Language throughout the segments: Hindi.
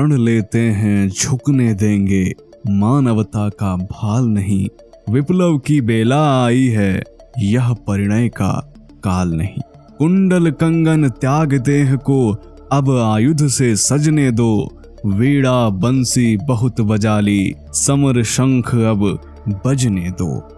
प्रण लेते हैं झुकने देंगे, मानवता का भाल नहीं। विप्लव की बेला आई है, यह परिणय का काल नहीं। कुंडल कंगन त्याग देह को अब आयुध से सजने दो, वीणा बंसी बहुत बजा ली, समर शंख अब बजने दो।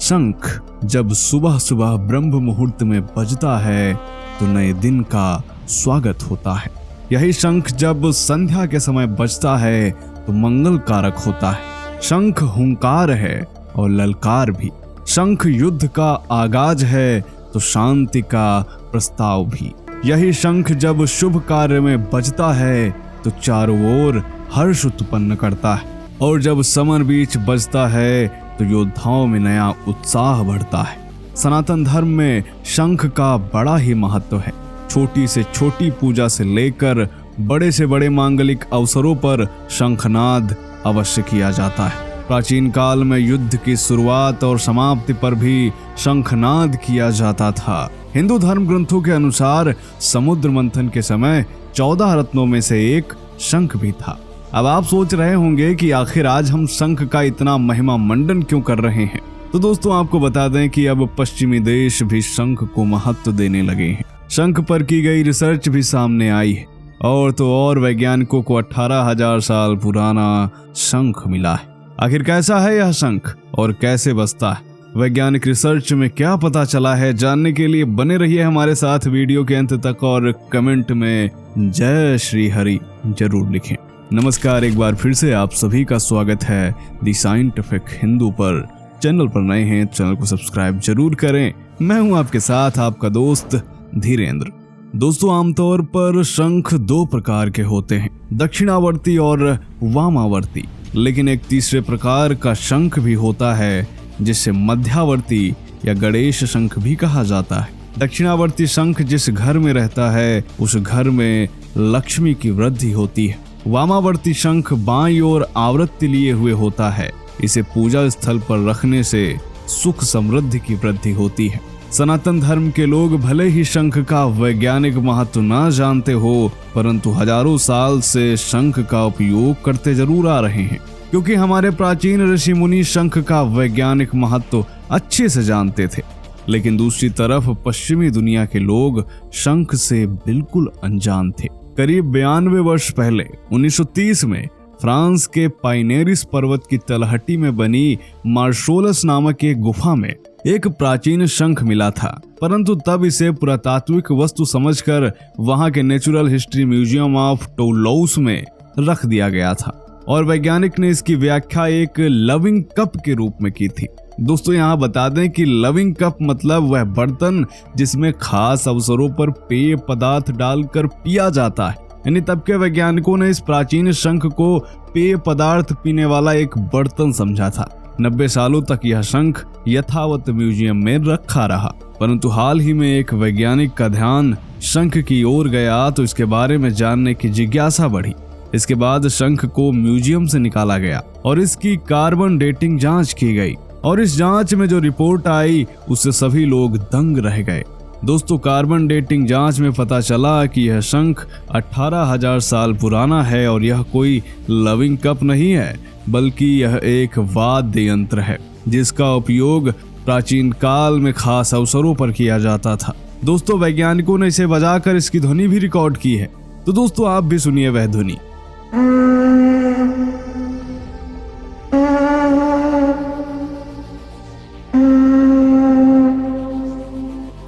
शंख जब सुबह सुबह ब्रह्म मुहूर्त में बजता है तो नए दिन का स्वागत होता है। यही शंख जब संध्या के समय बजता है तो मंगल कारक होता है। शंख हुंकार है और ललकार भी। शंख युद्ध का आगाज है तो शांति का प्रस्ताव भी। यही शंख जब शुभ कार्य में बजता है तो चारों ओर हर्ष उत्पन्न करता है, और जब समर बीच बजता है तो योद्धाओं में नया उत्साह बढ़ता है। सनातन धर्म में शंख का बड़ा ही महत्व है। छोटी से छोटी पूजा से लेकर बड़े से बड़े मांगलिक अवसरों पर शंखनाद अवश्य किया जाता है। प्राचीन काल में युद्ध की शुरुआत और समाप्ति पर भी शंखनाद किया जाता था। हिंदू धर्म ग्रंथों के अनुसार समुद्र मंथन के समय 14 रत्नों में से एक शंख भी था। अब आप सोच रहे होंगे कि आखिर आज हम शंख का इतना महिमा मंडन क्यों कर रहे हैं। तो दोस्तों आपको बता दें कि अब पश्चिमी देश भी शंख को महत्व देने लगे हैं। शंख पर की गई रिसर्च भी सामने आई है, और तो और वैज्ञानिकों को 18,000 साल पुराना शंख मिला है। आखिर कैसा है यह शंख और कैसे बजता है, वैज्ञानिक रिसर्च में क्या पता चला है, जानने के लिए बने रहिए हमारे साथ वीडियो के अंत तक, और कमेंट में जय श्री हरि जरूर लिखें। नमस्कार, एक बार फिर से आप सभी का स्वागत है दी साइंटिफिक हिंदू पर। चैनल पर नए हैं, चैनल को सब्सक्राइब जरूर करें। मैं हूं आपके साथ आपका दोस्त धीरेन्द्र। दोस्तों आमतौर पर शंख 2 प्रकार के होते हैं, दक्षिणावर्ती और वामावर्ती। लेकिन एक तीसरे प्रकार का शंख भी होता है जिसे मध्यावर्ती या गणेश शंख भी कहा जाता है। दक्षिणावर्ती शंख जिस घर में रहता है उस घर में लक्ष्मी की वृद्धि होती है। वामावर्ती शंख बाईं ओर आवृत्ति लिए हुए होता है। इसे पूजा स्थल पर रखने से सुख समृद्धि की वृद्धि होती है। सनातन धर्म के लोग भले ही शंख का वैज्ञानिक महत्व ना जानते हो, परंतु हजारों साल से शंख का उपयोग करते जरूर आ रहे हैं, क्योंकि हमारे प्राचीन ऋषि मुनि शंख का वैज्ञानिक महत्व अच्छे से जानते थे। लेकिन दूसरी तरफ पश्चिमी दुनिया के लोग शंख से बिल्कुल अनजान थे। करीब 92 वर्ष पहले 1930 में फ्रांस के पाइनेरिस पर्वत की तलहटी में बनी मार्शोलस नामक एक गुफा में एक प्राचीन शंख मिला था, परंतु तब इसे पुरातात्विक वस्तु समझकर वहां के नेचुरल हिस्ट्री म्यूजियम ऑफ टूलौस में रख दिया गया था, और वैज्ञानिक ने इसकी व्याख्या एक लविंग कप के रूप में की थी। दोस्तों यहाँ बता दें कि लविंग कप मतलब वह बर्तन जिसमें खास अवसरों पर पेय पदार्थ डालकर पिया जाता है। यानी तब के वैज्ञानिकों ने इस प्राचीन शंख को पेय पदार्थ पीने वाला एक बर्तन समझा था। 90 सालों तक यह शंख यथावत म्यूजियम में रखा रहा, परंतु हाल ही में एक वैज्ञानिक का ध्यान शंख की ओर गया तो इसके बारे में जानने की जिज्ञासा बढ़ी। इसके बाद शंख को म्यूजियम से निकाला गया और इसकी कार्बन डेटिंग जांच की गई, और इस जांच में जो रिपोर्ट आई उससे सभी लोग दंग रह गए। दोस्तों कार्बन डेटिंग जांच में पता चला कि यह शंख 18,000 साल पुराना है, और यह कोई लविंग कप नहीं है, बल्कि यह एक वाद्य यंत्र है जिसका उपयोग प्राचीन काल में खास अवसरों पर किया जाता था। दोस्तों वैज्ञानिकों ने इसे बजाकर इसकी ध्वनि भी रिकॉर्ड की है, तो दोस्तों आप भी सुनिए वह ध्वनि।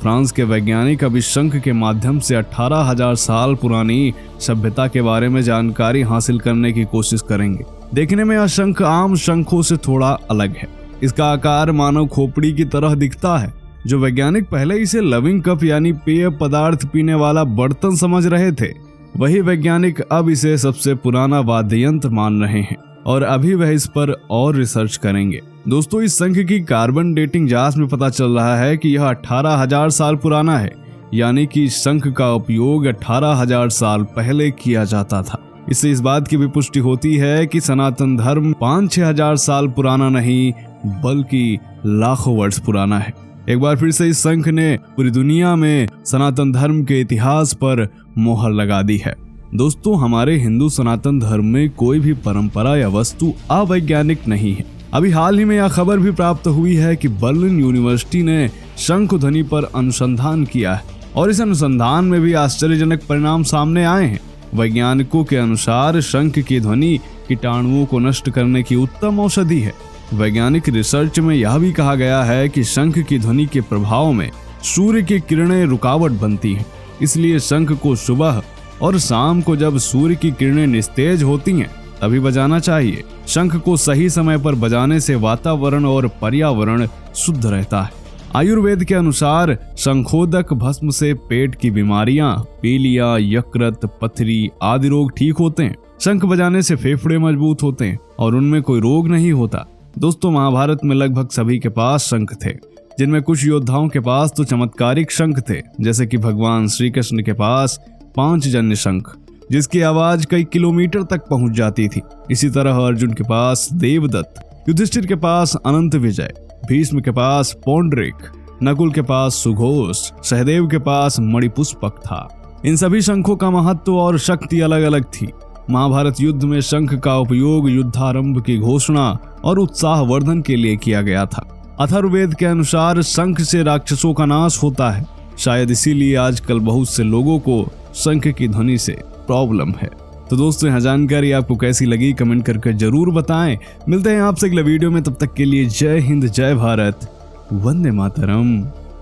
फ्रांस के वैज्ञानिक अब इस शंख के माध्यम से 18,000 साल पुरानी सभ्यता के बारे में जानकारी हासिल करने की कोशिश करेंगे। देखने में यह शंख आम शंखों से थोड़ा अलग है। इसका आकार मानव खोपड़ी की तरह दिखता है। जो वैज्ञानिक पहले इसे लविंग कप यानी पेय पदार्थ पीने वाला बर्तन समझ रहे थे, वही वैज्ञानिक अब इसे सबसे पुराना वाद्य यंत्र मान रहे हैं, और अभी वह इस पर और रिसर्च करेंगे। दोस्तों इस शंख की कार्बन डेटिंग जांच में पता चल रहा है कि यह 18,000 साल पुराना है, यानी कि इस शंख का उपयोग 18,000 साल पहले किया जाता था। इससे इस बात की भी पुष्टि होती है कि सनातन धर्म 5-6 हजार साल पुराना नहीं बल्कि लाखों वर्ष पुराना है। एक बार फिर से इस शंख ने पूरी दुनिया में सनातन धर्म के इतिहास पर मोहर लगा दी है। दोस्तों, हमारे हिंदू सनातन धर्म में कोई भी परंपरा या वस्तु अवैज्ञानिक नहीं है। अभी हाल ही में यह खबर भी प्राप्त हुई है कि बर्लिन यूनिवर्सिटी ने शंख ध्वनि पर अनुसंधान किया है और इस अनुसंधान में भी आश्चर्यजनक परिणाम सामने आए हैं। वैज्ञानिकों के अनुसार शंख की ध्वनि कीटाणुओं को नष्ट करने की उत्तम औषधि है। वैज्ञानिक रिसर्च में यह भी कहा गया है कि शंख की ध्वनि के प्रभाव में सूर्य की किरणें रुकावट बनती हैं, इसलिए शंख को सुबह और शाम को जब सूर्य की किरणें निस्तेज होती हैं तभी बजाना चाहिए। शंख को सही समय पर बजाने से वातावरण और पर्यावरण शुद्ध रहता है। आयुर्वेद के अनुसार शंखोदक भस्म से पेट की बीमारियां, पीलिया, यकृत, पथरी आदि रोग ठीक होते हैं। शंख बजाने से फेफड़े मजबूत होते हैं और उनमें कोई रोग नहीं होता। दोस्तों, महाभारत में लगभग सभी के पास शंख थे, जिनमें कुछ योद्धाओं के पास तो चमत्कारिक शंख थे, जैसे कि भगवान श्री कृष्ण के पास पांचजन्य शंख, जिसकी आवाज कई किलोमीटर तक पहुंच जाती थी। इसी तरह अर्जुन के पास देवदत्त, युधिष्ठिर के पास अनंत विजय, भीष्म के पास पौंड्रिक, नकुल के पास सुघोष, सहदेव के पास मणिपुष्पक था। इन सभी शंखों का महत्व और शक्ति अलग अलग थी। महाभारत युद्ध में शंख का उपयोग युद्धारंभ की घोषणा और उत्साहवर्धन के लिए किया गया था। अथर्ववेद के अनुसार शंख से राक्षसों का नाश होता है। शायद इसीलिए आजकल बहुत से लोगों को शंख की ध्वनि से प्रॉब्लम है। तो दोस्तों, यह जानकारी आपको कैसी लगी कमेंट करके जरूर बताएं। मिलते हैं आपसे अगले वीडियो में, तब तक के लिए जय हिंद, जय भारत, वंदे मातरम।